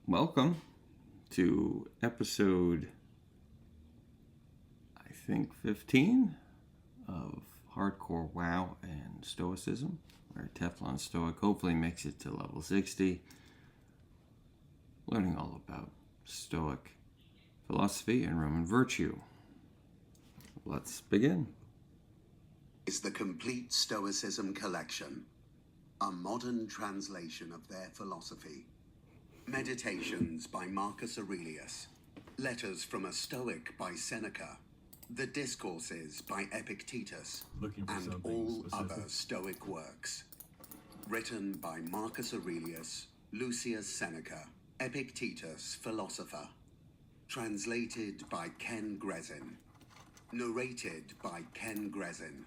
Welcome to episode, I think, 15 of Hardcore WoW and Stoicism, where TeflonStoic hopefully makes it to level 60, learning all about Stoic philosophy and Roman virtue. Let's begin. Is the complete Stoicism collection, a modern translation of their philosophy. Meditations by Marcus Aurelius, Letters from a Stoic by Seneca, The Discourses by Epictetus, and all other Stoic works. Written by Marcus Aurelius, Lucius Seneca, Epictetus, philosopher. Translated by Ken Gresin. Narrated by Ken Gresin.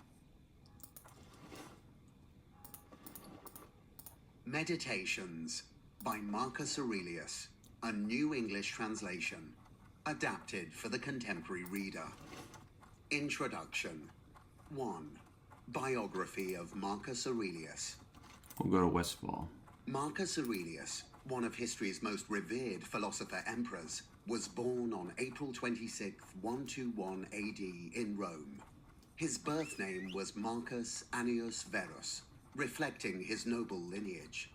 Meditations by Marcus Aurelius, a New English translation, adapted for the contemporary reader. Introduction. 1. Biography of Marcus Aurelius. We'll go to Westfall. Marcus Aurelius, one of history's most revered philosopher-emperors, was born on April 26, 121 AD in Rome. His birth name was Marcus Annius Verus, reflecting his noble lineage.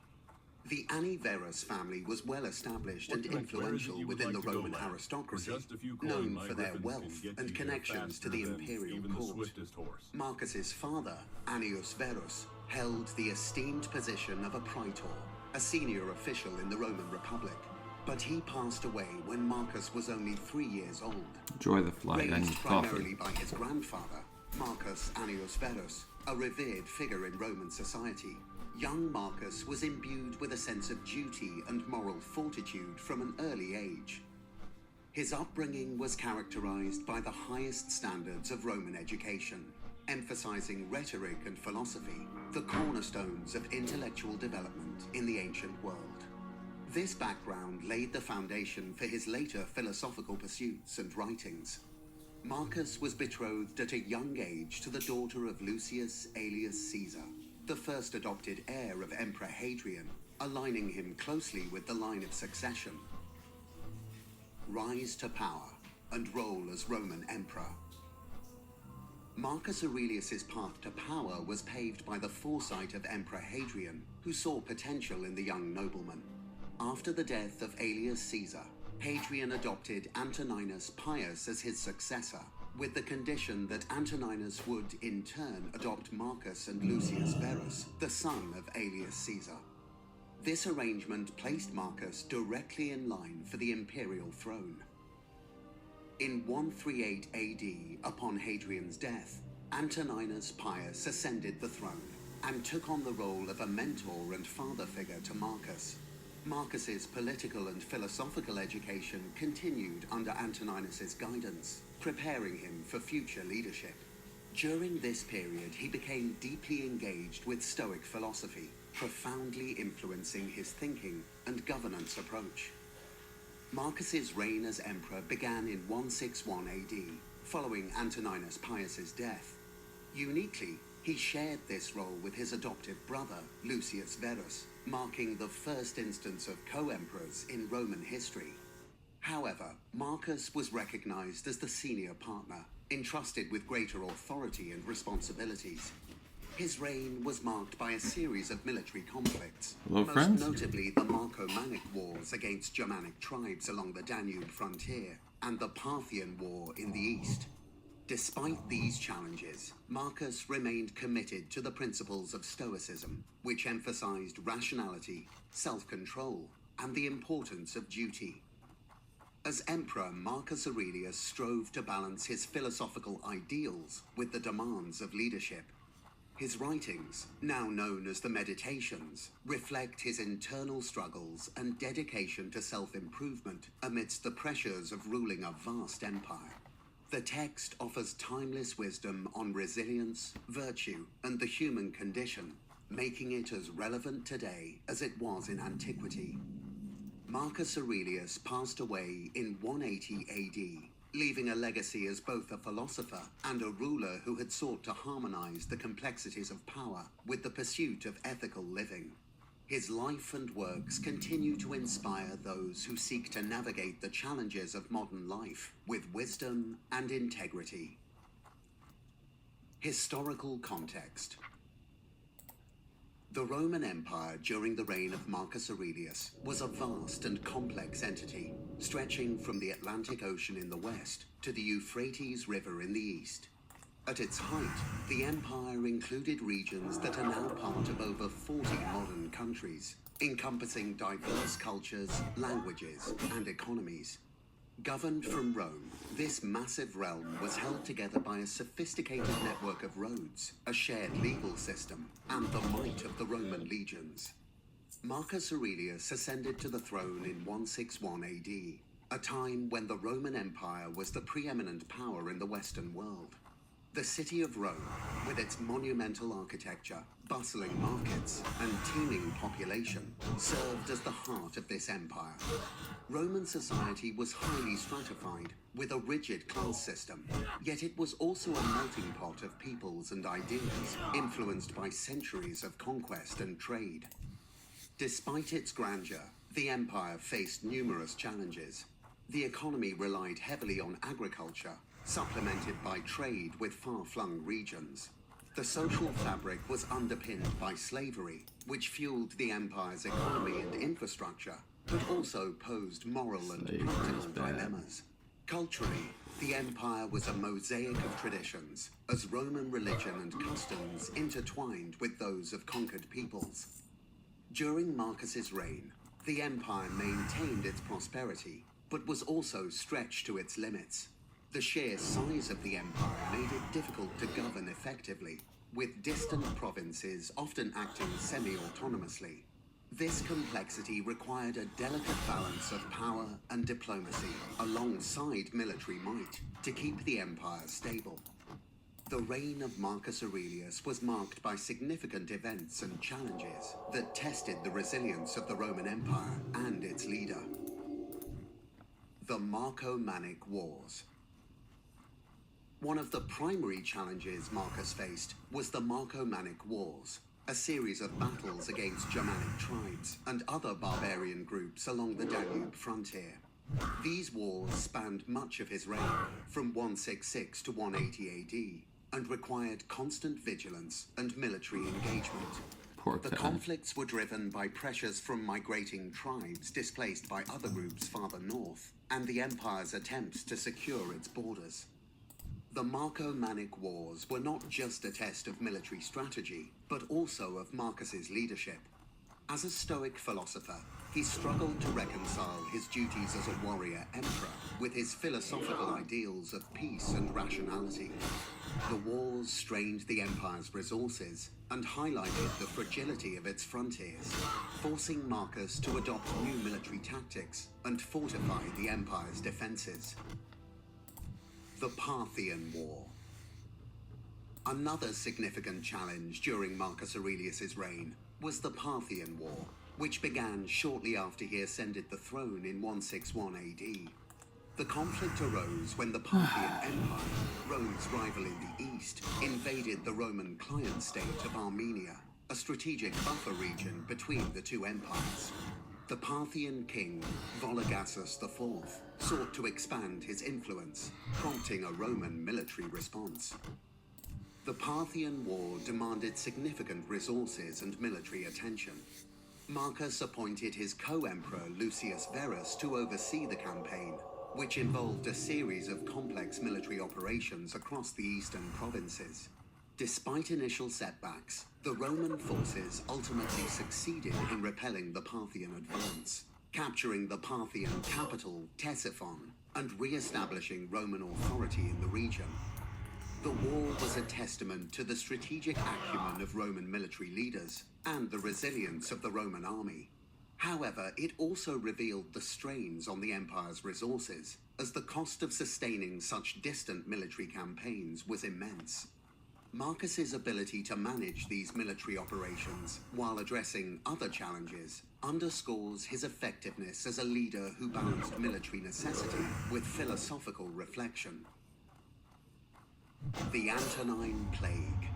The Anni Verus family was well established and influential within the Roman aristocracy, known for their wealth and connections to the imperial court. Marcus's father, Annius Verus, held the esteemed position of a praetor, a senior official in the Roman Republic, but he passed away when Marcus was only 3 years old. Enjoy the flight and Raised coffee. primarily by his grandfather, Marcus Annius Verus, a revered figure in Roman society, young Marcus was imbued with a sense of duty and moral fortitude from an early age. His upbringing was characterized by the highest standards of Roman education, emphasizing rhetoric and philosophy, the cornerstones of intellectual development in the ancient world. This background laid the foundation for his later philosophical pursuits and writings. Marcus was betrothed at a young age to the daughter of Lucius Aelius Caesar, the first adopted heir of Emperor Hadrian, aligning him closely with the line of succession. Rise to power and role as Roman emperor. Marcus Aurelius's path to power was paved by the foresight of Emperor Hadrian, who saw potential in the young nobleman. After the death of Aelius Caesar, Hadrian adopted Antoninus Pius as his successor, with the condition that Antoninus would, in turn, adopt Marcus and Lucius Verus, the son of Aelius Caesar. This arrangement placed Marcus directly in line for the imperial throne. In 138 AD, upon Hadrian's death, Antoninus Pius ascended the throne and took on the role of a mentor and father figure to Marcus. Marcus's political and philosophical education continued under Antoninus's guidance, preparing him for future leadership. During this period, he became deeply engaged with Stoic philosophy, profoundly influencing his thinking and governance approach. Marcus's reign as emperor began in 161 AD, following Antoninus Pius's death. Uniquely, he shared this role with his adoptive brother, Lucius Verus, marking the first instance of co-emperors in Roman history. However, Marcus was recognized as the senior partner, entrusted with greater authority and responsibilities. His reign was marked by a series of military conflicts, Hello, most friends. notably the Marcomannic Wars against Germanic tribes along the Danube frontier, and the Parthian War in the east. Despite these challenges, Marcus remained committed to the principles of Stoicism, which emphasized rationality, self-control, and the importance of duty. As emperor, Marcus Aurelius strove to balance his philosophical ideals with the demands of leadership. His writings, now known as the Meditations, reflect his internal struggles and dedication to self-improvement amidst the pressures of ruling a vast empire. The text offers timeless wisdom on resilience, virtue, and the human condition, making it as relevant today as it was in antiquity. Marcus Aurelius passed away in 180 AD, leaving a legacy as both a philosopher and a ruler who had sought to harmonize the complexities of power with the pursuit of ethical living. His life and works continue to inspire those who seek to navigate the challenges of modern life with wisdom and integrity. Historical context. The Roman Empire during the reign of Marcus Aurelius was a vast and complex entity, stretching from the Atlantic Ocean in the west to the Euphrates River in the east. At its height, the empire included regions that are now part of over 40 modern countries, encompassing diverse cultures, languages, and economies. Governed from Rome, this massive realm was held together by a sophisticated network of roads, a shared legal system, and the might of the Roman legions. Marcus Aurelius ascended to the throne in 161 AD, a time when the Roman Empire was the preeminent power in the Western world. The city of Rome, with its monumental architecture, bustling markets, and teeming population, served as the heart of this empire. Roman society was highly stratified, with a rigid class system, yet it was also a melting pot of peoples and ideas, influenced by centuries of conquest and trade. Despite its grandeur, the empire faced numerous challenges. The economy relied heavily on agriculture, supplemented by trade with far-flung regions. The social fabric was underpinned by slavery, which fueled the empire's economy and infrastructure, but also posed moral and practical dilemmas. Culturally, the empire was a mosaic of traditions, as Roman religion and customs intertwined with those of conquered peoples. During Marcus's reign, the empire maintained its prosperity, but was also stretched to its limits. The sheer size of the empire made it difficult to govern effectively, with distant provinces often acting semi-autonomously. This complexity required a delicate balance of power and diplomacy, alongside military might, to keep the empire stable. The reign of Marcus Aurelius was marked by significant events and challenges that tested the resilience of the Roman Empire and its leader. The Marco-Mannic Wars. One of the primary challenges Marcus faced was the Marco-Mannic Wars, a series of battles against Germanic tribes and other barbarian groups along the Danube frontier. These wars spanned much of his reign, from 166 to 180 AD, and required constant vigilance and military engagement. The conflicts were driven by pressures from migrating tribes displaced by other groups farther north, and the empire's attempts to secure its borders. The Marco-Mannic Wars were not just a test of military strategy, but also of Marcus's leadership. As a Stoic philosopher, he struggled to reconcile his duties as a warrior emperor with his philosophical ideals of peace and rationality. The wars strained the empire's resources and highlighted the fragility of its frontiers, forcing Marcus to adopt new military tactics and fortify the empire's defenses. The Parthian War. Another significant challenge during Marcus Aurelius's reign was the Parthian War, which began shortly after he ascended the throne in 161 AD. The conflict arose when the Parthian Empire, Rome's rival in the east, invaded the Roman client state of Armenia, a strategic buffer region between the two empires. The Parthian king, Vologasus IV, sought to expand his influence, prompting a Roman military response. The Parthian War demanded significant resources and military attention. Marcus appointed his co-emperor Lucius Verus to oversee the campaign, which involved a series of complex military operations across the eastern provinces. Despite initial setbacks, the Roman forces ultimately succeeded in repelling the Parthian advance, capturing the Parthian capital, Ctesiphon, and re-establishing Roman authority in the region. The war was a testament to the strategic acumen of Roman military leaders and the resilience of the Roman army. However, it also revealed the strains on the empire's resources, as the cost of sustaining such distant military campaigns was immense. Marcus's ability to manage these military operations while addressing other challenges underscores his effectiveness as a leader who balanced military necessity with philosophical reflection. The Antonine Plague.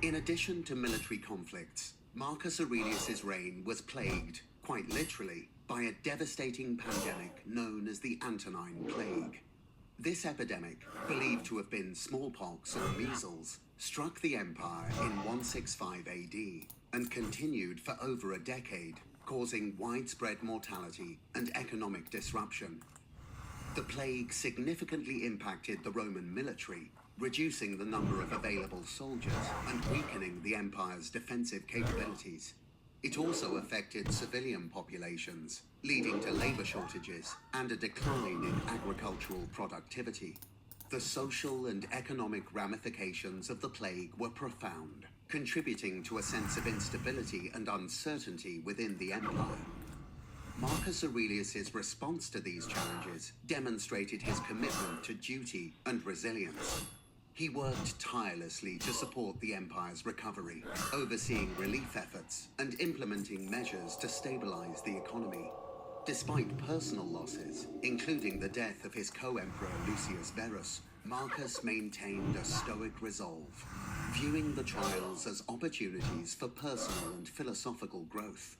In addition to military conflicts, Marcus Aurelius's reign was plagued, quite literally, by a devastating pandemic known as the Antonine Plague. This epidemic, believed to have been smallpox or measles, struck the empire in 165 AD and continued for over a decade, causing widespread mortality and economic disruption. The plague significantly impacted the Roman military, reducing the number of available soldiers and weakening the empire's defensive capabilities. It also affected civilian populations, leading to labor shortages and a decline in agricultural productivity. The social and economic ramifications of the plague were profound, contributing to a sense of instability and uncertainty within the empire. Marcus Aurelius's response to these challenges demonstrated his commitment to duty and resilience. He worked tirelessly to support the empire's recovery, overseeing relief efforts and implementing measures to stabilize the economy. Despite personal losses, including the death of his co-emperor Lucius Verus, Marcus maintained a stoic resolve, viewing the trials as opportunities for personal and philosophical growth.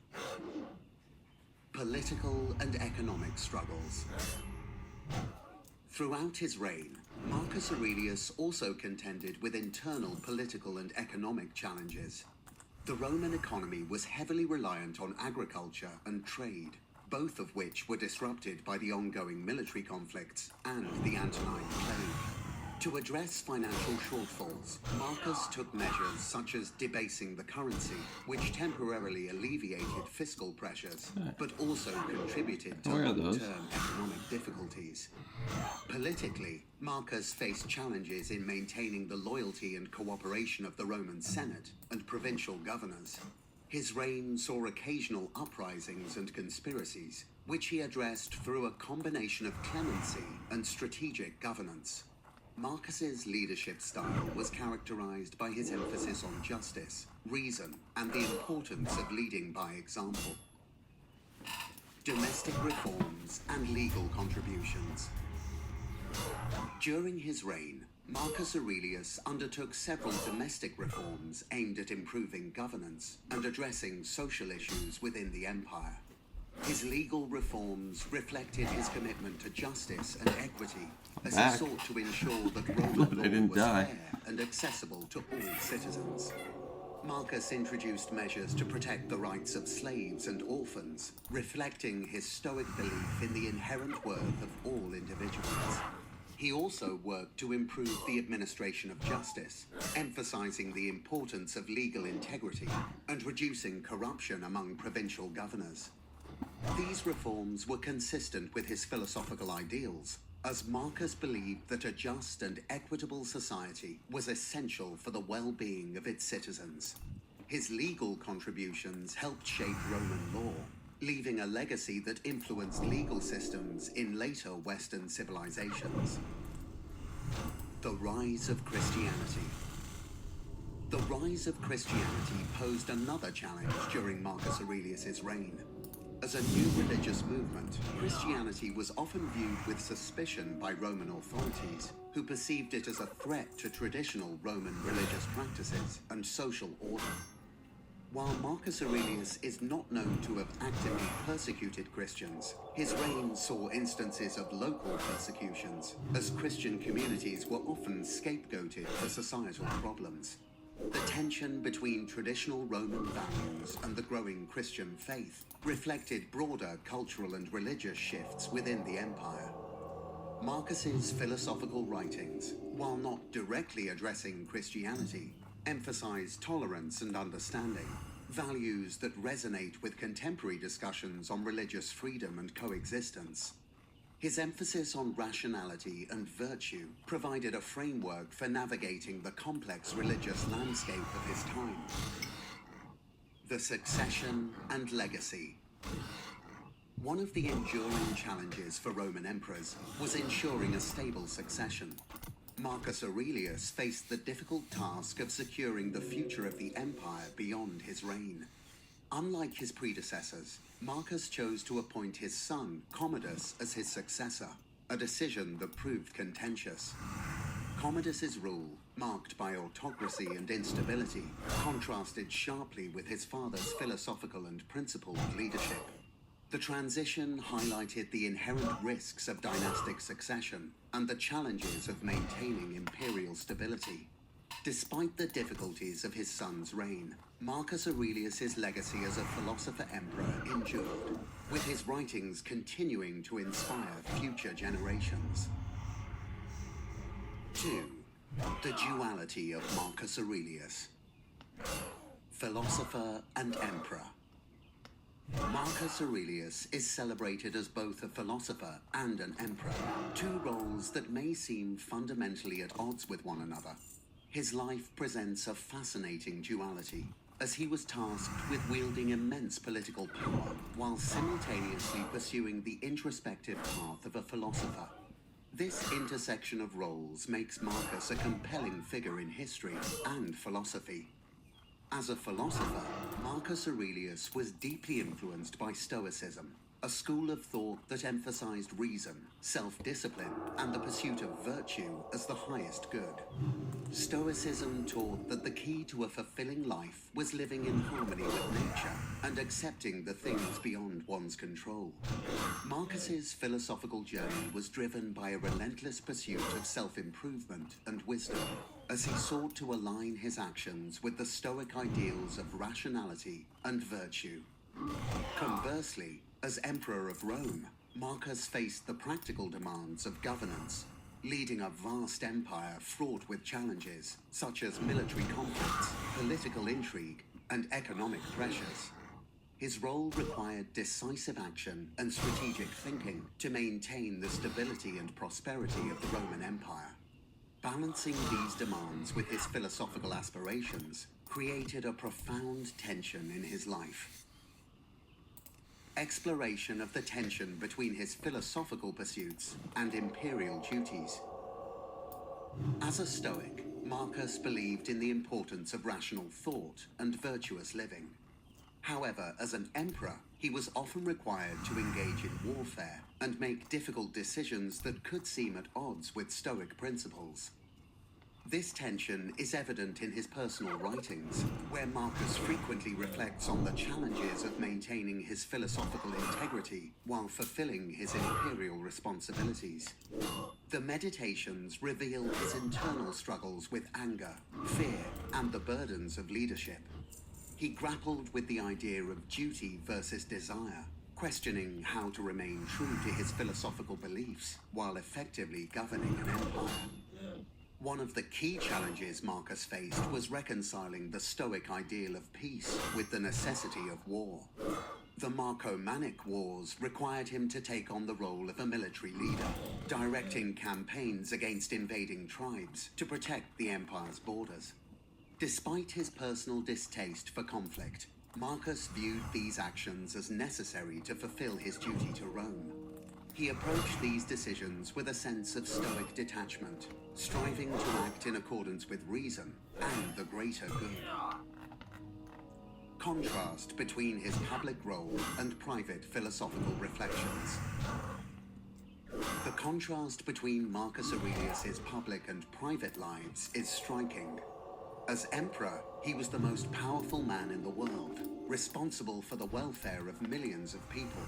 Political and economic struggles. Throughout his reign, Marcus Aurelius also contended with internal political and economic challenges. The Roman economy was heavily reliant on agriculture and trade, both of which were disrupted by the ongoing military conflicts and the Antonine Plague. To address financial shortfalls, Marcus took measures such as debasing the currency, which temporarily alleviated fiscal pressures, but also contributed to long-term economic difficulties. Politically, Marcus faced challenges in maintaining the loyalty and cooperation of the Roman Senate and provincial governors. His reign saw occasional uprisings and conspiracies, which he addressed through a combination of clemency and strategic governance. Marcus's leadership style was characterized by his emphasis on justice, reason, and the importance of leading by example. Domestic reforms and legal contributions. During his reign, Marcus Aurelius undertook several domestic reforms aimed at improving governance and addressing social issues within the empire. His legal reforms reflected his commitment to justice and equity, as he sought to ensure that Roman law was fair and accessible to all citizens. Marcus introduced measures to protect the rights of slaves and orphans, reflecting his stoic belief in the inherent worth of all individuals. He also worked to improve the administration of justice, emphasizing the importance of legal integrity and reducing corruption among provincial governors. These reforms were consistent with his philosophical ideals, as Marcus believed that a just and equitable society was essential for the well-being of its citizens. His legal contributions helped shape Roman law, leaving a legacy that influenced legal systems in later Western civilizations. The rise of Christianity. The rise of Christianity posed another challenge during Marcus Aurelius's reign. As a new religious movement, Christianity was often viewed with suspicion by Roman authorities, who perceived it as a threat to traditional Roman religious practices and social order. While Marcus Aurelius is not known to have actively persecuted Christians, his reign saw instances of local persecutions, as Christian communities were often scapegoated for societal problems. The tension between traditional Roman values and the growing Christian faith reflected broader cultural and religious shifts within the empire. Marcus's philosophical writings, while not directly addressing Christianity, emphasize tolerance and understanding, values that resonate with contemporary discussions on religious freedom and coexistence. His emphasis on rationality and virtue provided a framework for navigating the complex religious landscape of his time. The succession and legacy. One of the enduring challenges for Roman emperors was ensuring a stable succession. Marcus Aurelius faced the difficult task of securing the future of the empire beyond his reign. Unlike his predecessors, Marcus chose to appoint his son, Commodus, as his successor, a decision that proved contentious. Commodus's rule, marked by autocracy and instability, contrasted sharply with his father's philosophical and principled leadership. The transition highlighted the inherent risks of dynastic succession and the challenges of maintaining imperial stability. Despite the difficulties of his son's reign, Marcus Aurelius's legacy as a philosopher-emperor endured, with his writings continuing to inspire future generations. 2. The duality of Marcus Aurelius. Philosopher and emperor. Marcus Aurelius is celebrated as both a philosopher and an emperor, two roles that may seem fundamentally at odds with one another. His life presents a fascinating duality, as he was tasked with wielding immense political power while simultaneously pursuing the introspective path of a philosopher. This intersection of roles makes Marcus a compelling figure in history and philosophy. As a philosopher, Marcus Aurelius was deeply influenced by Stoicism, a school of thought that emphasized reason, self-discipline, and the pursuit of virtue as the highest good. Stoicism taught that the key to a fulfilling life was living in harmony with nature and accepting the things beyond one's control. Marcus's philosophical journey was driven by a relentless pursuit of self-improvement and wisdom, as he sought to align his actions with the Stoic ideals of rationality and virtue. Conversely, as Emperor of Rome, Marcus faced the practical demands of governance, leading a vast empire fraught with challenges such as military conflicts, political intrigue, and economic pressures. His role required decisive action and strategic thinking to maintain the stability and prosperity of the Roman Empire. Balancing these demands with his philosophical aspirations created a profound tension in his life. Exploration of the tension between his philosophical pursuits and imperial duties. As a Stoic, Marcus believed in the importance of rational thought and virtuous living. However, as an emperor, he was often required to engage in warfare and make difficult decisions that could seem at odds with Stoic principles. This tension is evident in his personal writings, where Marcus frequently reflects on the challenges of maintaining his philosophical integrity while fulfilling his imperial responsibilities. The Meditations reveal his internal struggles with anger, fear, and the burdens of leadership. He grappled with the idea of duty versus desire, questioning how to remain true to his philosophical beliefs while effectively governing an empire. One of the key challenges Marcus faced was reconciling the Stoic ideal of peace with the necessity of war. The Marcomannic Wars required him to take on the role of a military leader, directing campaigns against invading tribes to protect the empire's borders. Despite his personal distaste for conflict, Marcus viewed these actions as necessary to fulfill his duty to Rome. He approached these decisions with a sense of Stoic detachment, striving to act in accordance with reason and the greater good. Contrast between his public role and private philosophical reflections. The contrast between Marcus Aurelius's public and private lives is striking. As emperor, he was the most powerful man in the world, responsible for the welfare of millions of people.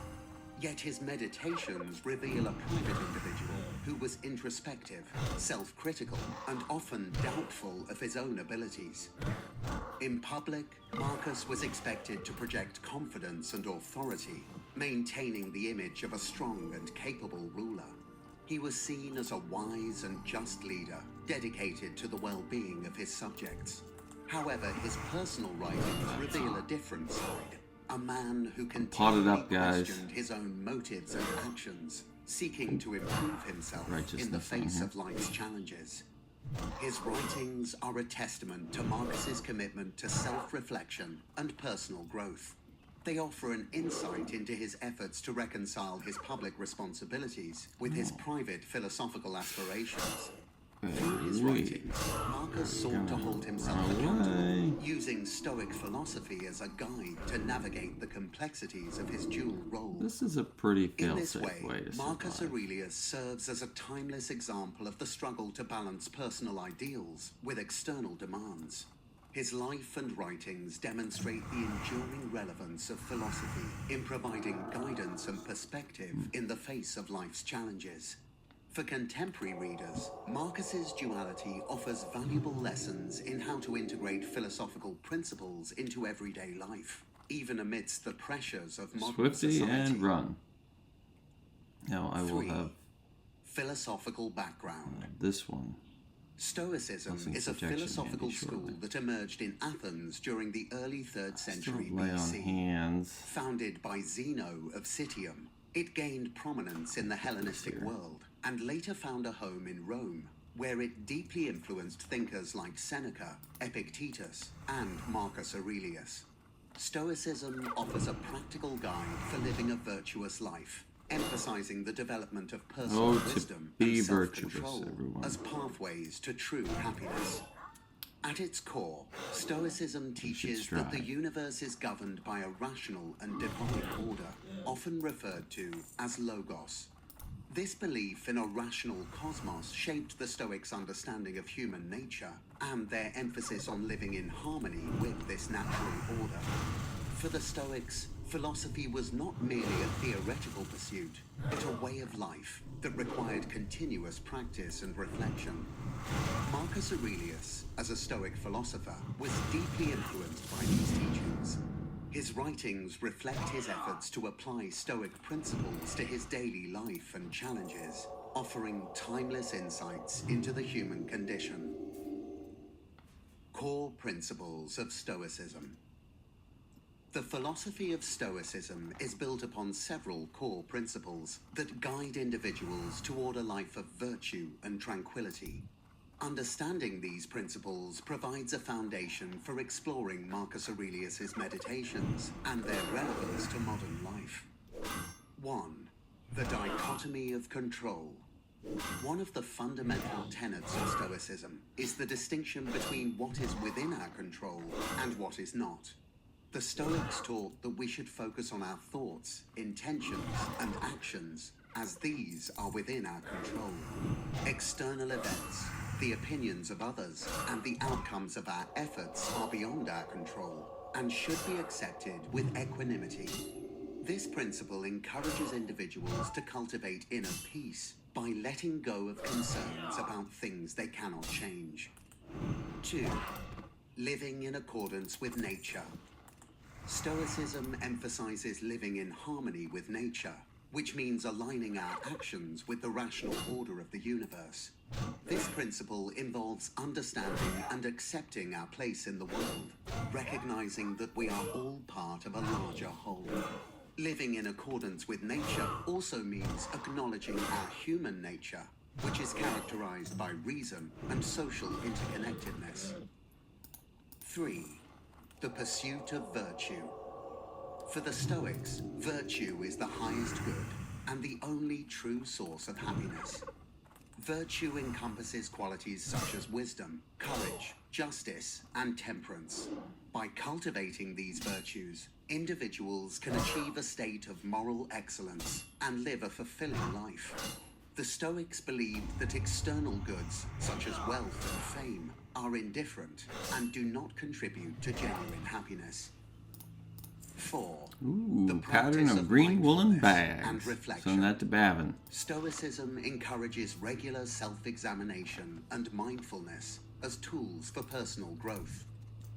Yet his meditations reveal a private individual who was introspective, self-critical, and often doubtful of his own abilities. In public, Marcus was expected to project confidence and authority, maintaining the image of a strong and capable ruler. He was seen as a wise and just leader, dedicated to the well-being of his subjects. However, his personal writings reveal a different side. A man who continually questioned his own motives and actions, seeking to improve himself in the face of life's challenges. His writings are a testament to Marcus's commitment to self-reflection and personal growth. They offer an insight into his efforts to reconcile his public responsibilities with his private philosophical aspirations. Through his writings, Marcus sought to hold himself accountable, using Stoic philosophy as a guide to navigate the complexities of his dual role. This is a pretty In this fail-safe way to Marcus survive. Aurelius serves as a timeless example of the struggle to balance personal ideals with external demands. His life and writings demonstrate the enduring relevance of philosophy in providing guidance and perspective in the face of life's challenges. For contemporary readers, Marcus's duality offers valuable lessons in how to integrate philosophical principles into everyday life, even amidst the pressures of modern Swifty society. and run. Now I will 3. have Philosophical background. this one. Stoicism is a projection philosophical handy school shortly. that emerged in Athens during the early 3rd century Don't lay on BC. hands. Founded by Zeno of Citium, it gained prominence in the Hellenistic world and later found a home in Rome, where it deeply influenced thinkers like Seneca, Epictetus, and Marcus Aurelius. Stoicism offers a practical guide for living a virtuous life, emphasizing the development of personal wisdom be and virtuous, self-control everyone. as pathways to true happiness. At its core, Stoicism teaches that the universe is governed by a rational and divine order, often referred to as logos. This belief in a rational cosmos shaped the Stoics' understanding of human nature and their emphasis on living in harmony with this natural order. For the Stoics, philosophy was not merely a theoretical pursuit, but a way of life that required continuous practice and reflection. Marcus Aurelius, as a Stoic philosopher, was deeply influenced by these teachings. His writings reflect his efforts to apply Stoic principles to his daily life and challenges, offering timeless insights into the human condition. Core principles of Stoicism. The philosophy of Stoicism is built upon several core principles that guide individuals toward a life of virtue and tranquility. Understanding these principles provides a foundation for exploring Marcus Aurelius's meditations and their relevance to modern life. 1. The dichotomy of control. One of the fundamental tenets of Stoicism is the distinction between what is within our control and what is not. The Stoics taught that we should focus on our thoughts, intentions, and actions, as these are within our control. External events, the opinions of others, and the outcomes of our efforts are beyond our control and should be accepted with equanimity. This principle encourages individuals to cultivate inner peace by letting go of concerns about things they cannot change. 2. Living in accordance with nature. Stoicism emphasizes living in harmony with nature, which means aligning our actions with the rational order of the universe. This principle involves understanding and accepting our place in the world, recognizing that we are all part of a larger whole. Living in accordance with nature also means acknowledging our human nature, which is characterized by reason and social interconnectedness. 3. The pursuit of virtue. For the Stoics, virtue is the highest good and the only true source of happiness. Virtue encompasses qualities such as wisdom, courage, justice, and temperance. By cultivating these virtues, individuals can achieve a state of moral excellence and live a fulfilling life. The Stoics believed that external goods, such as wealth and fame, are indifferent and do not contribute to genuine happiness. 4. The Pattern practice of green woolen mindfulness and bags. reflection. Send that to Bavin. Stoicism encourages regular self-examination and mindfulness as tools for personal growth.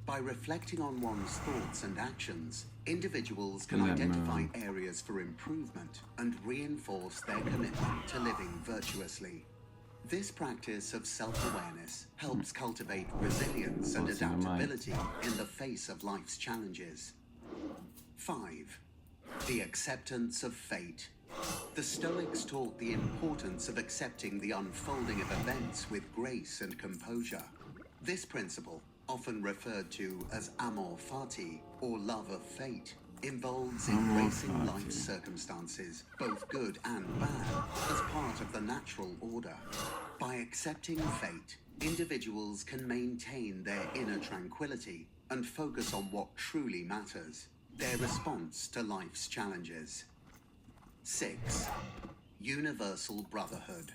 By reflecting on one's thoughts and actions, individuals can identify areas for improvement and reinforce their commitment to living virtuously. This practice of self-awareness helps cultivate resilience and adaptability in the face of life's challenges. 5. The acceptance of fate. The Stoics taught the importance of accepting the unfolding of events with grace and composure. This principle, often referred to as amor fati, or love of fate, involves embracing life's circumstances, both good and bad, as part of the natural order. By accepting fate, individuals can maintain their inner tranquility and focus on what truly matters, their response to life's challenges. 6. Universal brotherhood.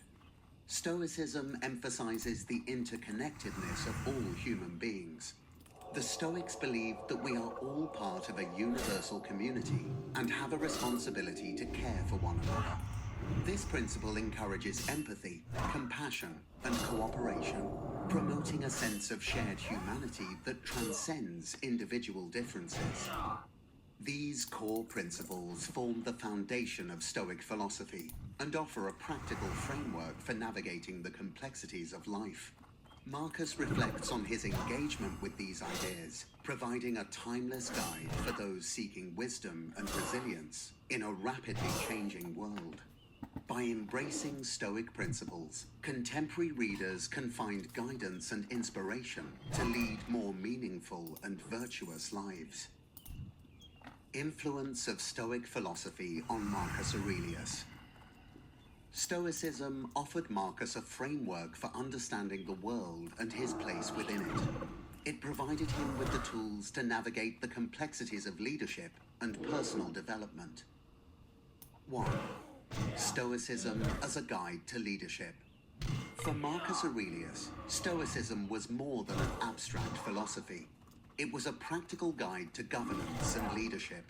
Stoicism emphasizes the interconnectedness of all human beings. The Stoics believe that we are all part of a universal community and have a responsibility to care for one another. This principle encourages empathy, compassion, and cooperation, promoting a sense of shared humanity that transcends individual differences. These core principles form the foundation of Stoic philosophy and offer a practical framework for navigating the complexities of life. Marcus reflects on his engagement with these ideas, providing a timeless guide for those seeking wisdom and resilience in a rapidly changing world. By embracing Stoic principles, contemporary readers can find guidance and inspiration to lead more meaningful and virtuous lives. Influence of Stoic philosophy on Marcus Aurelius. Stoicism offered Marcus a framework for understanding the world and his place within it. It provided him with the tools to navigate the complexities of leadership and personal development. 1. Stoicism as a guide to leadership. For Marcus Aurelius, Stoicism was more than an abstract philosophy. It was a practical guide to governance and leadership.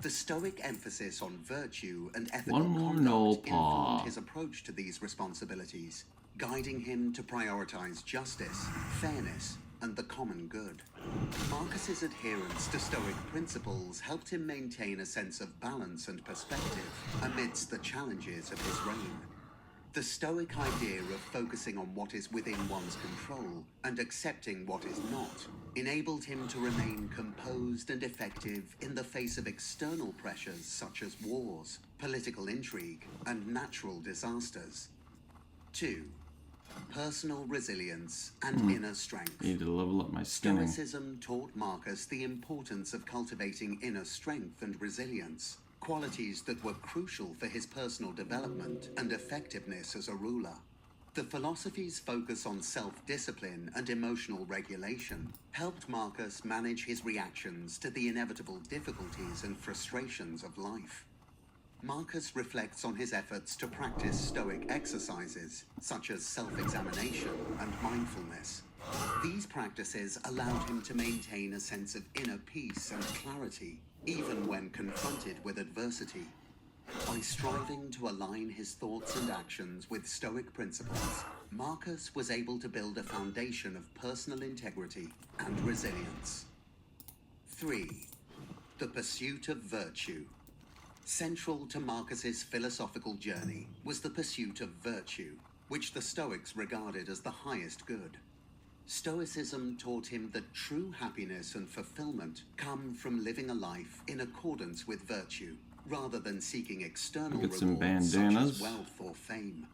The Stoic emphasis on virtue and ethical conduct informed his approach to these responsibilities, guiding him to prioritize justice, fairness, and the common good. Marcus's adherence to Stoic principles helped him maintain a sense of balance and perspective amidst the challenges of his reign. The Stoic idea of focusing on what is within one's control and accepting what is not enabled him to remain composed and effective in the face of external pressures such as wars, political intrigue, and natural disasters. 2. Personal resilience and inner strength. Need to level up my skinning. Stoicism taught Marcus the importance of cultivating inner strength and resilience, qualities that were crucial for his personal development and effectiveness as a ruler. The philosophy's focus on self-discipline and emotional regulation helped Marcus manage his reactions to the inevitable difficulties and frustrations of life. Marcus reflects on his efforts to practice Stoic exercises, such as self-examination and mindfulness. These practices allowed him to maintain a sense of inner peace and clarity, even when confronted with adversity. By striving to align his thoughts and actions with Stoic principles, Marcus was able to build a foundation of personal integrity and resilience. 3. The pursuit of virtue. Central to Marcus's philosophical journey was the pursuit of virtue, which the Stoics regarded as the highest good. Stoicism taught him that true happiness and fulfillment come from living a life in accordance with virtue, rather than seeking external rewards such as wealth or fame.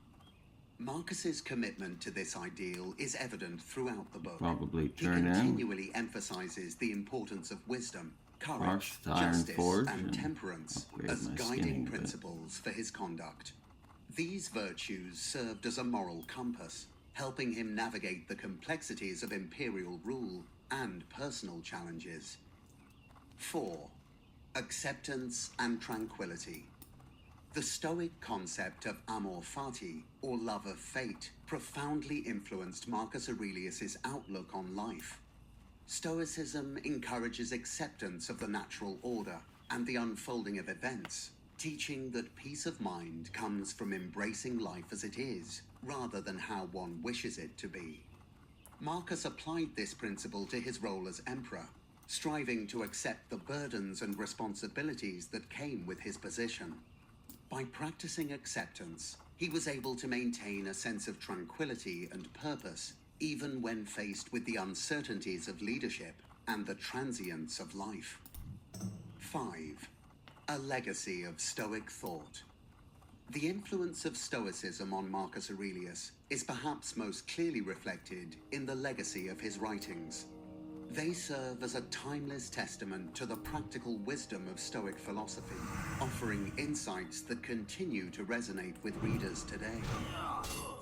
Marcus's commitment to this ideal is evident throughout the book. Probably he continually emphasizes the importance of wisdom, courage, justice, and temperance as guiding principles for his conduct. These virtues served as a moral compass, helping him navigate the complexities of imperial rule and personal challenges. 4. Acceptance and tranquility. The Stoic concept of amor fati, or love of fate, profoundly influenced Marcus Aurelius's outlook on life. Stoicism encourages acceptance of the natural order and the unfolding of events, teaching that peace of mind comes from embracing life as it is, rather than how one wishes it to be. Marcus applied this principle to his role as emperor, striving to accept the burdens and responsibilities that came with his position. By practicing acceptance, he was able to maintain a sense of tranquility and purpose, even when faced with the uncertainties of leadership and the transience of life. 5. A legacy of Stoic thought. The influence of Stoicism on Marcus Aurelius is perhaps most clearly reflected in the legacy of his writings. They serve as a timeless testament to the practical wisdom of Stoic philosophy, offering insights that continue to resonate with readers today.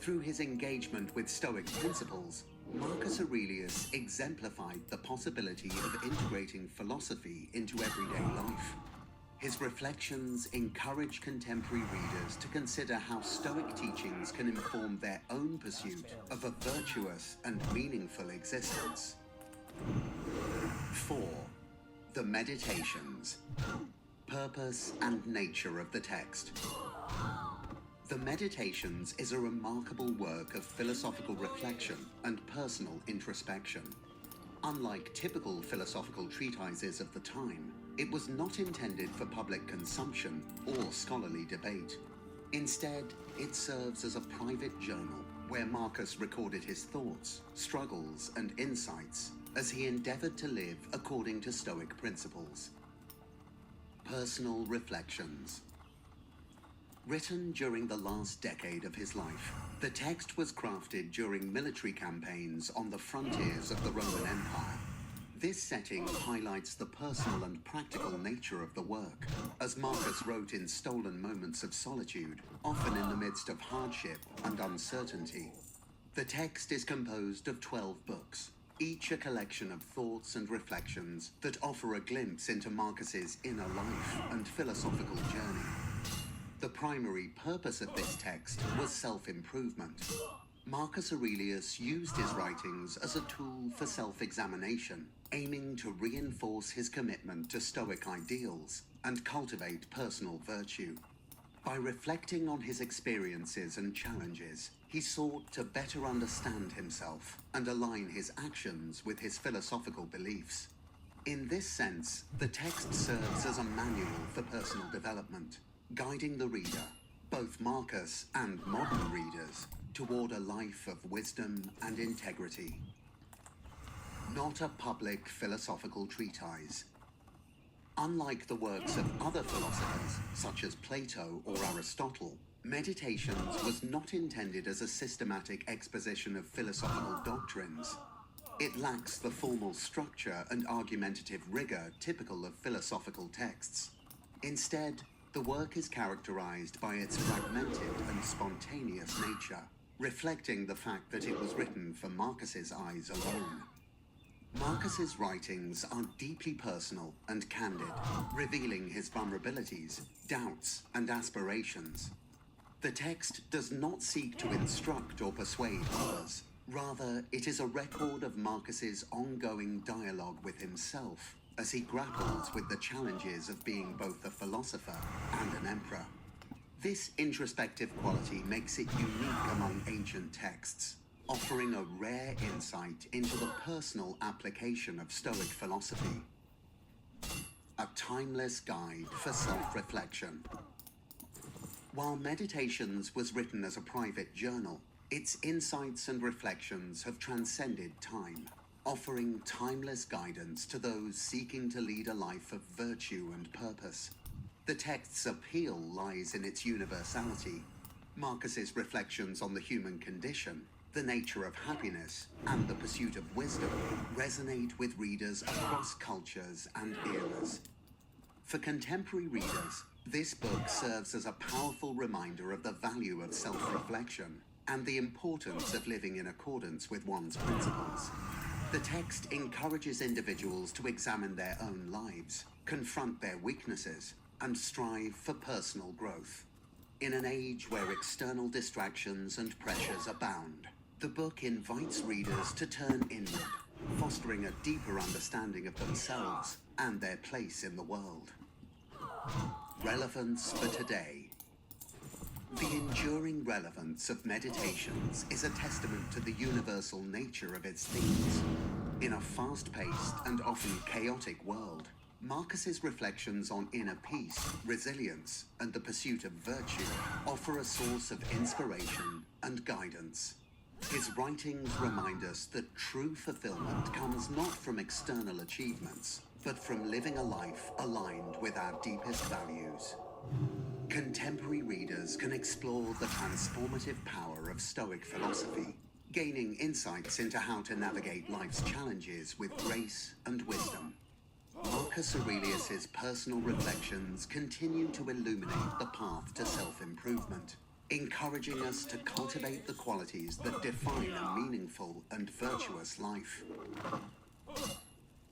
Through his engagement with Stoic principles, Marcus Aurelius exemplified the possibility of integrating philosophy into everyday life. His reflections encourage contemporary readers to consider how Stoic teachings can inform their own pursuit of a virtuous and meaningful existence. 4. The Meditations. Purpose and nature of the text. The Meditations is a remarkable work of philosophical reflection and personal introspection. Unlike typical philosophical treatises of the time, it was not intended for public consumption or scholarly debate. Instead, it serves as a private journal where Marcus recorded his thoughts, struggles, and insights as he endeavored to live according to Stoic principles. Personal Reflections. Written during the last decade of his life, the text was crafted during military campaigns on the frontiers of the Roman Empire. This setting highlights the personal and practical nature of the work, as Marcus wrote in stolen moments of solitude, often in the midst of hardship and uncertainty. The text is composed of 12 books, each a collection of thoughts and reflections that offer a glimpse into Marcus's inner life and philosophical journey. The primary purpose of this text was self-improvement. Marcus Aurelius used his writings as a tool for self-examination, aiming to reinforce his commitment to Stoic ideals and cultivate personal virtue. By reflecting on his experiences and challenges, he sought to better understand himself and align his actions with his philosophical beliefs. In this sense, the text serves as a manual for personal development, guiding the reader, both Marcus and modern readers, toward a life of wisdom and integrity. Not a public philosophical treatise. Unlike the works of other philosophers, such as Plato or Aristotle, Meditations was not intended as a systematic exposition of philosophical doctrines. It lacks the formal structure and argumentative rigor typical of philosophical texts. Instead, the work is characterized by its fragmented and spontaneous nature, reflecting the fact that it was written for Marcus's eyes alone. Marcus's writings are deeply personal and candid, revealing his vulnerabilities, doubts, and aspirations. The text does not seek to instruct or persuade others. Rather, it is a record of Marcus's ongoing dialogue with himself as he grapples with the challenges of being both a philosopher and an emperor. This introspective quality makes it unique among ancient texts, offering a rare insight into the personal application of Stoic philosophy. A timeless guide for self-reflection. While Meditations was written as a private journal, its insights and reflections have transcended time, offering timeless guidance to those seeking to lead a life of virtue and purpose. The text's appeal lies in its universality. Marcus's reflections on the human condition, the nature of happiness, and the pursuit of wisdom resonate with readers across cultures and eras. For contemporary readers, this book serves as a powerful reminder of the value of self-reflection and the importance of living in accordance with one's principles. The text encourages individuals to examine their own lives, confront their weaknesses, and strive for personal growth. In an age where external distractions and pressures abound, the book invites readers to turn inward, fostering a deeper understanding of themselves and their place in the world. Relevance for today. The enduring relevance of Meditations is a testament to the universal nature of its themes. In a fast-paced and often chaotic world, Marcus's reflections on inner peace, resilience, and the pursuit of virtue offer a source of inspiration and guidance. His writings remind us that true fulfillment comes not from external achievements, but from living a life aligned with our deepest values. Contemporary readers can explore the transformative power of Stoic philosophy, gaining insights into how to navigate life's challenges with grace and wisdom. Marcus Aurelius's personal reflections continue to illuminate the path to self-improvement, encouraging us to cultivate the qualities that define a meaningful and virtuous life.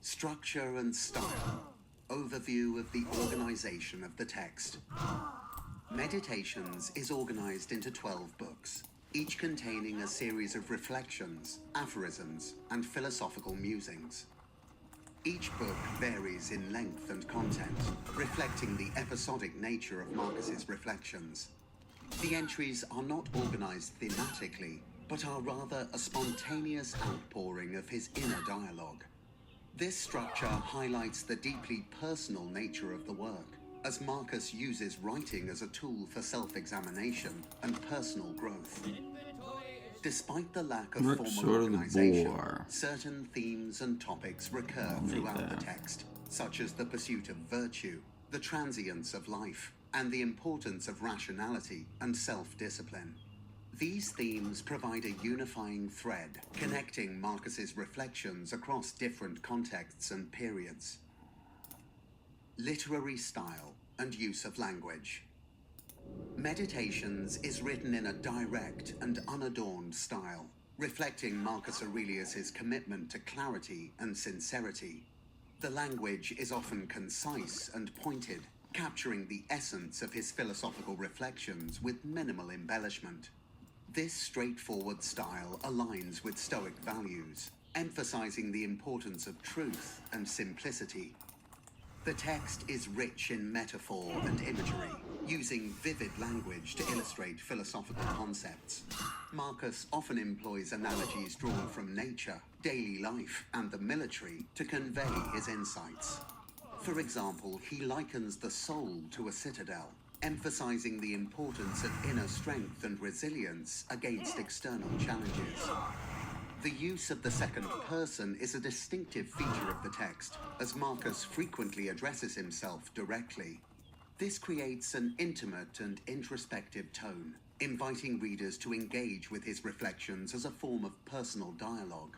Structure and style. Overview of the organization of the text. Meditations is organized into 12 books, each containing a series of reflections, aphorisms, and philosophical musings. Each book varies in length and content, reflecting the episodic nature of Marcus's reflections. The entries are not organized thematically, but are rather a spontaneous outpouring of his inner dialogue. This structure highlights the deeply personal nature of the work, as Marcus uses writing as a tool for self-examination and personal growth. Despite the lack of formal organization, certain themes and topics recur throughout the text, such as the pursuit of virtue, the transience of life, and the importance of rationality and self-discipline. These themes provide a unifying thread, connecting Marcus's reflections across different contexts and periods. Literary style and use of language. Meditations is written in a direct and unadorned style, reflecting Marcus Aurelius's commitment to clarity and sincerity. The language is often concise and pointed, capturing the essence of his philosophical reflections with minimal embellishment. This straightforward style aligns with Stoic values, emphasizing the importance of truth and simplicity. The text is rich in metaphor and imagery, using vivid language to illustrate philosophical concepts. Marcus often employs analogies drawn from nature, daily life, and the military to convey his insights. For example, he likens the soul to a citadel, emphasizing the importance of inner strength and resilience against external challenges. The use of the second person is a distinctive feature of the text, as Marcus frequently addresses himself directly. This creates an intimate and introspective tone, inviting readers to engage with his reflections as a form of personal dialogue.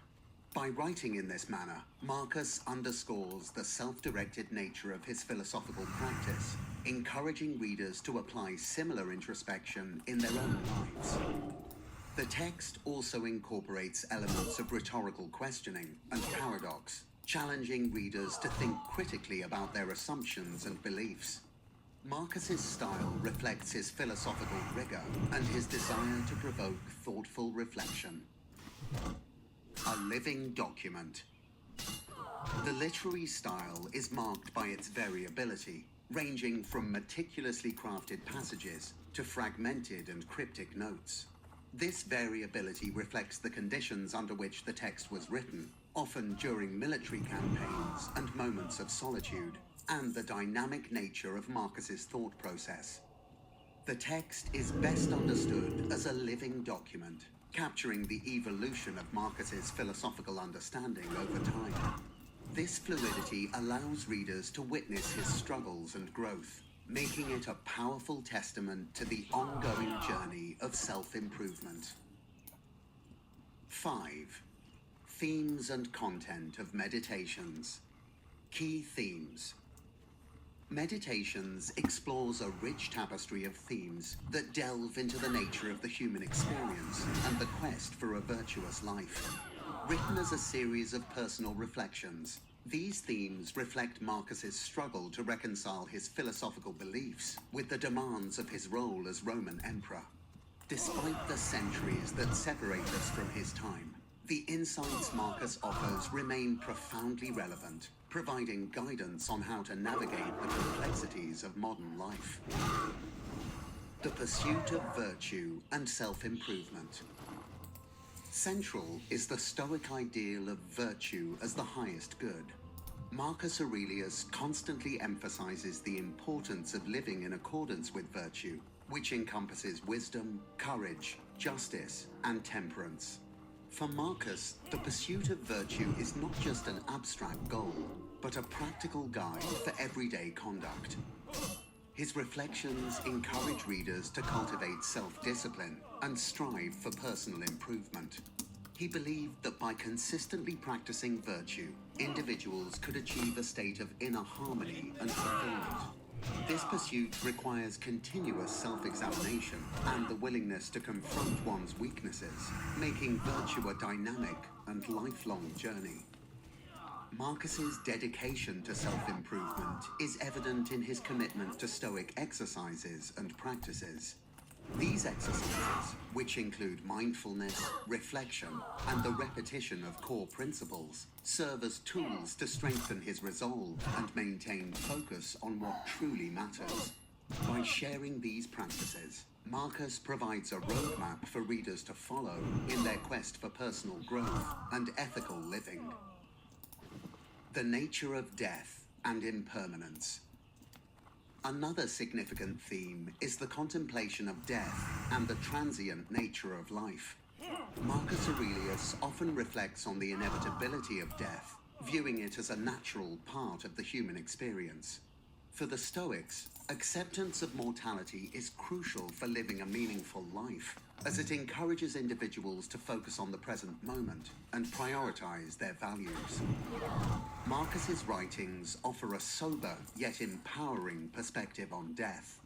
By writing in this manner, Marcus underscores the self-directed nature of his philosophical practice, encouraging readers to apply similar introspection in their own lives. The text also incorporates elements of rhetorical questioning and paradox, challenging readers to think critically about their assumptions and beliefs. Marcus's style reflects his philosophical rigor and his desire to provoke thoughtful reflection. A living document. The literary style is marked by its variability, ranging from meticulously crafted passages to fragmented and cryptic notes. This variability reflects the conditions under which the text was written, often during military campaigns and moments of solitude, and the dynamic nature of Marcus's thought process. The text is best understood as a living document, capturing the evolution of Marcus's philosophical understanding over time. This fluidity allows readers to witness his struggles and growth, making it a powerful testament to the ongoing journey of self-improvement. 5. Themes and content of Meditations. Key themes. Meditations explores a rich tapestry of themes that delve into the nature of the human experience and the quest for a virtuous life. Written as a series of personal reflections, these themes reflect Marcus's struggle to reconcile his philosophical beliefs with the demands of his role as Roman emperor. Despite the centuries that separate us from his time, the insights Marcus offers remain profoundly relevant, providing guidance on how to navigate the complexities of modern life. The pursuit of virtue and self-improvement. Central is the Stoic ideal of virtue as the highest good. Marcus Aurelius constantly emphasizes the importance of living in accordance with virtue, which encompasses wisdom, courage, justice, and temperance. For Marcus, the pursuit of virtue is not just an abstract goal, but a practical guide for everyday conduct. His reflections encourage readers to cultivate self-discipline and strive for personal improvement. He believed that by consistently practicing virtue, individuals could achieve a state of inner harmony and fulfillment. This pursuit requires continuous self-examination and the willingness to confront one's weaknesses, making virtue a dynamic and lifelong journey. Marcus's dedication to self-improvement is evident in his commitment to Stoic exercises and practices. These exercises, which include mindfulness, reflection, and the repetition of core principles, serve as tools to strengthen his resolve and maintain focus on what truly matters. By sharing these practices, Marcus provides a roadmap for readers to follow in their quest for personal growth and ethical living. The nature of death and impermanence. Another significant theme is the contemplation of death and the transient nature of life. Marcus Aurelius often reflects on the inevitability of death, viewing it as a natural part of the human experience. For the Stoics, acceptance of mortality is crucial for living a meaningful life, as it encourages individuals to focus on the present moment and prioritize their values. Marcus's writings offer a sober yet empowering perspective on death.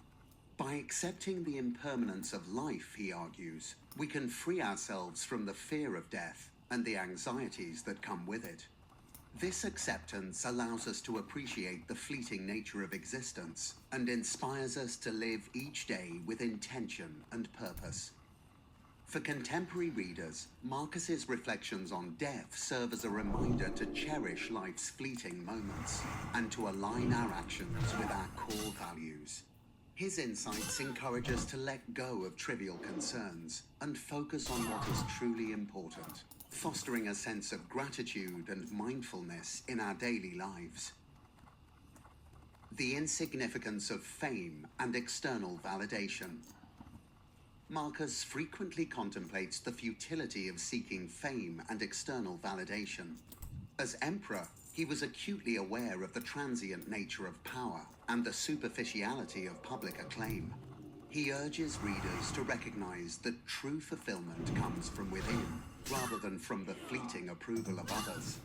By accepting the impermanence of life, he argues, we can free ourselves from the fear of death and the anxieties that come with it. This acceptance allows us to appreciate the fleeting nature of existence and inspires us to live each day with intention and purpose. For contemporary readers, Marcus's reflections on death serve as a reminder to cherish life's fleeting moments and to align our actions with our core values. His insights encourage us to let go of trivial concerns and focus on what is truly important, fostering a sense of gratitude and mindfulness in our daily lives. The insignificance of fame and external validation. Marcus frequently contemplates the futility of seeking fame and external validation. As emperor, he was acutely aware of the transient nature of power and the superficiality of public acclaim. He urges readers to recognize that true fulfillment comes from within, rather than from the fleeting approval of others.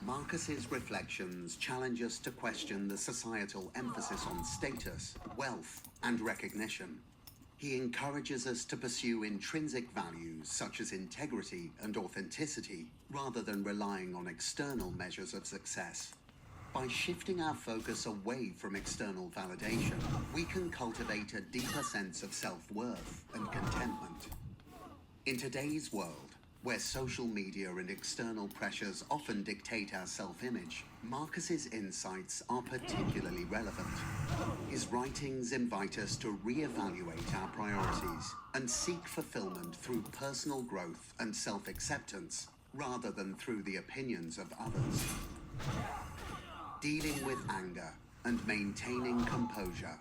Marcus's reflections challenge us to question the societal emphasis on status, wealth, and recognition. He encourages us to pursue intrinsic values such as integrity and authenticity, rather than relying on external measures of success. By shifting our focus away from external validation, we can cultivate a deeper sense of self-worth and contentment. In today's world, where social media and external pressures often dictate our self-image, Marcus's insights are particularly relevant. His writings invite us to reevaluate our priorities and seek fulfillment through personal growth and self-acceptance, rather than through the opinions of others. Dealing with anger and maintaining composure.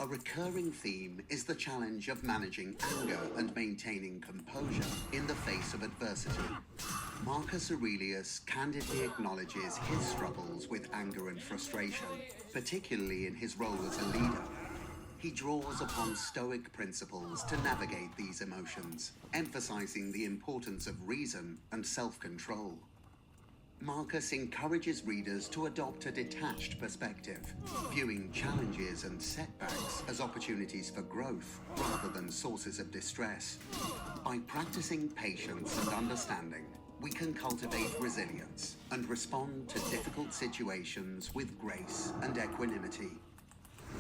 A recurring theme is the challenge of managing anger and maintaining composure in the face of adversity. Marcus Aurelius candidly acknowledges his struggles with anger and frustration, particularly in his role as a leader. He draws upon Stoic principles to navigate these emotions, emphasizing the importance of reason and self-control. Marcus encourages readers to adopt a detached perspective, viewing challenges and setbacks as opportunities for growth rather than sources of distress. By practicing patience and understanding, we can cultivate resilience and respond to difficult situations with grace and equanimity.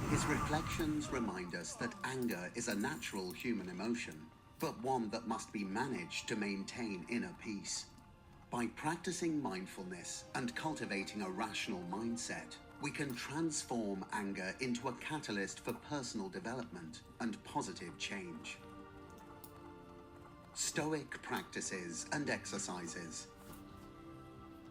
His reflections remind us that anger is a natural human emotion, but one that must be managed to maintain inner peace. By practicing mindfulness and cultivating a rational mindset, we can transform anger into a catalyst for personal development and positive change. Stoic practices and exercises.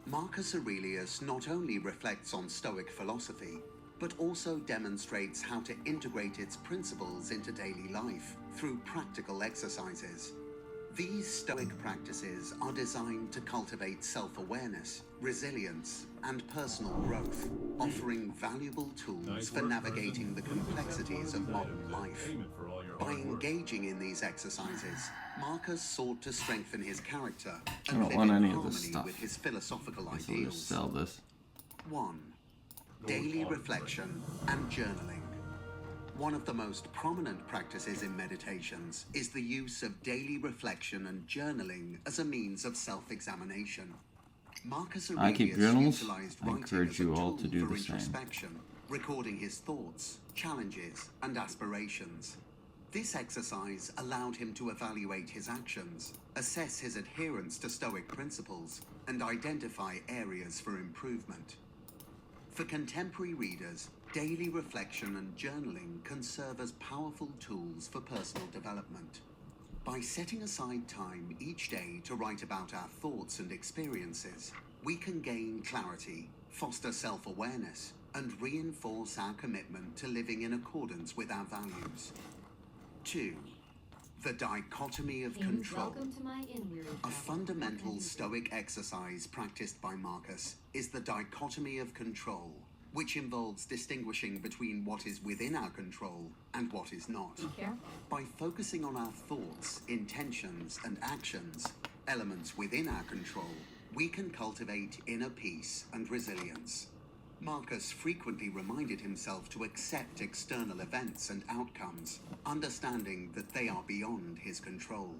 Marcus Aurelius not only reflects on Stoic philosophy, but also demonstrates how to integrate its principles into daily life through practical exercises. These Stoic practices are designed to cultivate self-awareness, resilience, and personal growth, offering valuable tools for navigating the complexities of modern life. By engaging in these exercises, Marcus sought to strengthen his character and live in harmony with his philosophical ideals. Sell this. 1. daily reflection, and journaling. One of the most prominent practices in meditations is the use of daily reflection and journaling as a means of self-examination. Marcus I keep Aurelius journals. utilized I writing encourage as a you all tool to do for the same. introspection, recording his thoughts, challenges, and aspirations. This exercise allowed him to evaluate his actions, assess his adherence to Stoic principles, and identify areas for improvement. For contemporary readers, daily reflection and journaling can serve as powerful tools for personal development. By setting aside time each day to write about our thoughts and experiences, we can gain clarity, foster self-awareness, and reinforce our commitment to living in accordance with our values. 2. The dichotomy of control. A fundamental Stoic exercise practiced by Marcus is the dichotomy of control, which involves distinguishing between what is within our control and what is not. By focusing on our thoughts, intentions, and actions, elements within our control, we can cultivate inner peace and resilience. Marcus frequently reminded himself to accept external events and outcomes, understanding that they are beyond his control.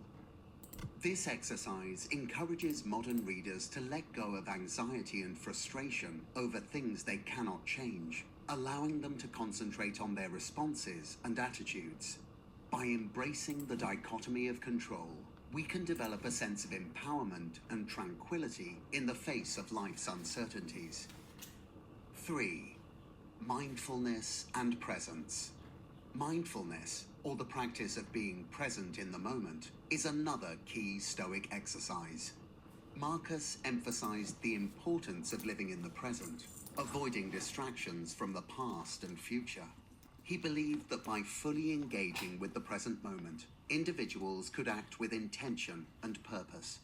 This exercise encourages modern readers to let go of anxiety and frustration over things they cannot change, allowing them to concentrate on their responses and attitudes. By embracing the dichotomy of control, we can develop a sense of empowerment and tranquility in the face of life's uncertainties. 3. Mindfulness and presence. Mindfulness, or the practice of being present in the moment, is another key Stoic exercise. Marcus emphasized the importance of living in the present, avoiding distractions from the past and future. He believed that by fully engaging with the present moment, individuals could act with intention and purpose.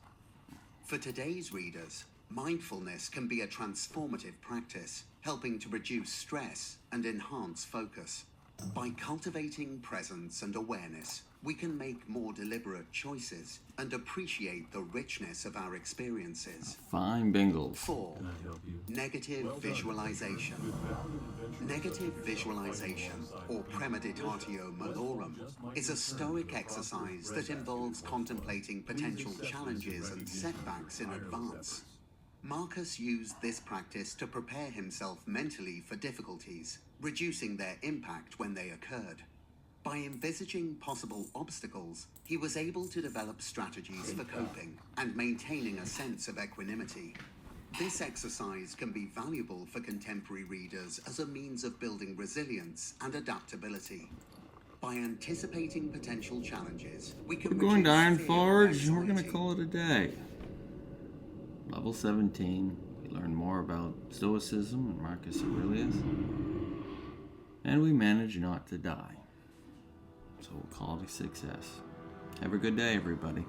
For today's readers, mindfulness can be a transformative practice, helping to reduce stress and enhance focus. By cultivating presence and awareness, we can make more deliberate choices and appreciate the richness of our experiences. Fine Bengals. 4. Negative visualization. Negative visualization, or premeditatio malorum, is a Stoic exercise that involves contemplating potential challenges and setbacks in advance. Marcus used this practice to prepare himself mentally for difficulties, reducing their impact when they occurred. By envisaging possible obstacles, he was able to develop strategies for coping and maintaining a sense of equanimity. This exercise can be valuable for contemporary readers as a means of building resilience and adaptability. By anticipating potential challenges, we can We're going to Iron reduce fear Forge, and and we're going to anxiety. call it a day. Level 17. We learn more about Stoicism and Marcus Aurelius. And we manage not to die. So we'll call it a success. Have a good day, everybody.